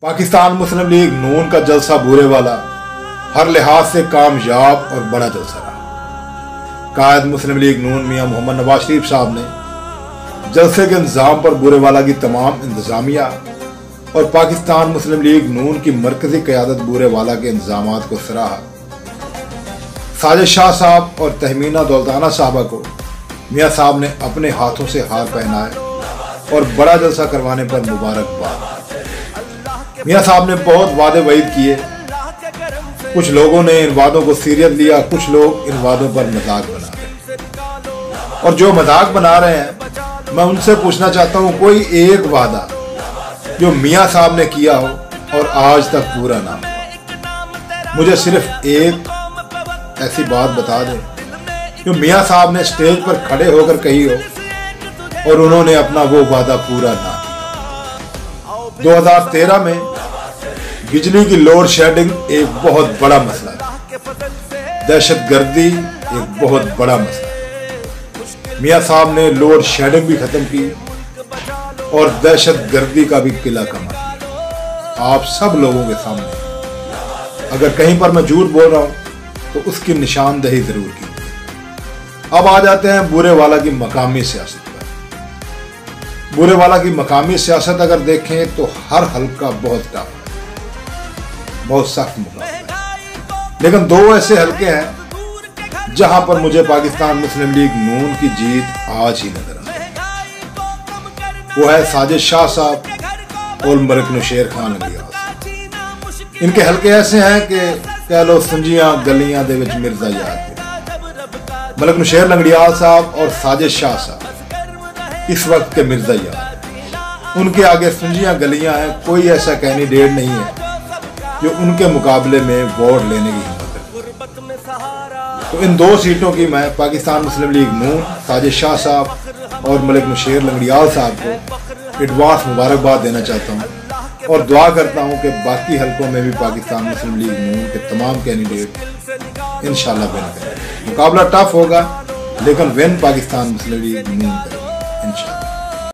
पाकिस्तान मुस्लिम league नून का जलसा बूरे वाला हर लिहाज से कामयाब और बड़ा जलसा रहा। कायद मुस्लिम लीग नून मियां मोहम्मद नवाज शरीफ साहब ने जलसे के इंतजाम पर बूरे वाला की तमाम इंतजामिया और पाकिस्तान मुस्लिम लीग नून की मरकजी क़यादत बूरे वाला के इंतजाम को सराहा। साजिद शाह साहब और तहमीना दौलताना साहबा को मियां साहब ने अपने हाथों से हार पहनाए और बड़ा जलसा करवाने पर मुबारकबाद। मियां साहब ने बहुत वादे वईद किए। कुछ लोगों ने इन वादों को सीरियस लिया, कुछ लोग इन वादों पर मजाक बना रहे। और जो मजाक बना रहे हैं, मैं उनसे पूछना चाहता हूं, कोई एक वादा जो मियां साहब ने किया हो और आज तक पूरा ना हो। मुझे सिर्फ एक ऐसी बात बता दें जो मियां साहब ने स्टेज पर खड़े होकर कही हो और उन्होंने अपना वो वादा पूरा ना किया। 2013 में बिजली की लोड शेडिंग एक बहुत बड़ा मसला है, दहशतगर्दी एक बहुत बड़ा मसला है। मियां साहब ने लोड शेडिंग भी खत्म की और दहशतगर्दी का भी किला कमा दिया आप सब लोगों के सामने। अगर कहीं पर मैं झूठ बोल रहा हूं तो उसकी निशानदेही जरूर की। अब आ जाते हैं बूरे वाला की मकामी सियासत पर। बूरे वाला की मकामी सियासत अगर देखें तो हर हल्का बहुत टफ है, बहुत सख्त मुकाबला है। लेकिन दो ऐसे हल्के हैं जहां पर मुझे पाकिस्तान मुस्लिम लीग नून की जीत आज ही नजर आती है। वो है साजिद शाह साहब और मलिक नौशेर खान लंगड़ियाल। इनके हल्के ऐसे हैं कि कह लो संजियां गलियां दे विच मिर्जा याद। मलिक नौशेर लंगड़ियाल साहब और साजिद शाह साहब इस वक्त के मिर्जा याद। उनके आगे संजियां गलियां हैं, कोई ऐसा कैंडिडेट नहीं है जो उनके मुकाबले में वोट लेने की हिम्मत है। तो इन दो सीटों की मैं पाकिस्तान मुस्लिम लीग नून, साजिद शाह साहब और मलिक नौशेर लंगड़ियाल साहब को एडवांस मुबारकबाद देना चाहता हूँ और दुआ करता हूँ कि बाकी हल्कों में भी पाकिस्तान मुस्लिम लीग नून के तमाम कैंडिडेट इंशाल्लाह विन करें। मुकाबला टफ होगा लेकिन विन पाकिस्तान मुस्लिम लीग नून करें इंशाल्लाह।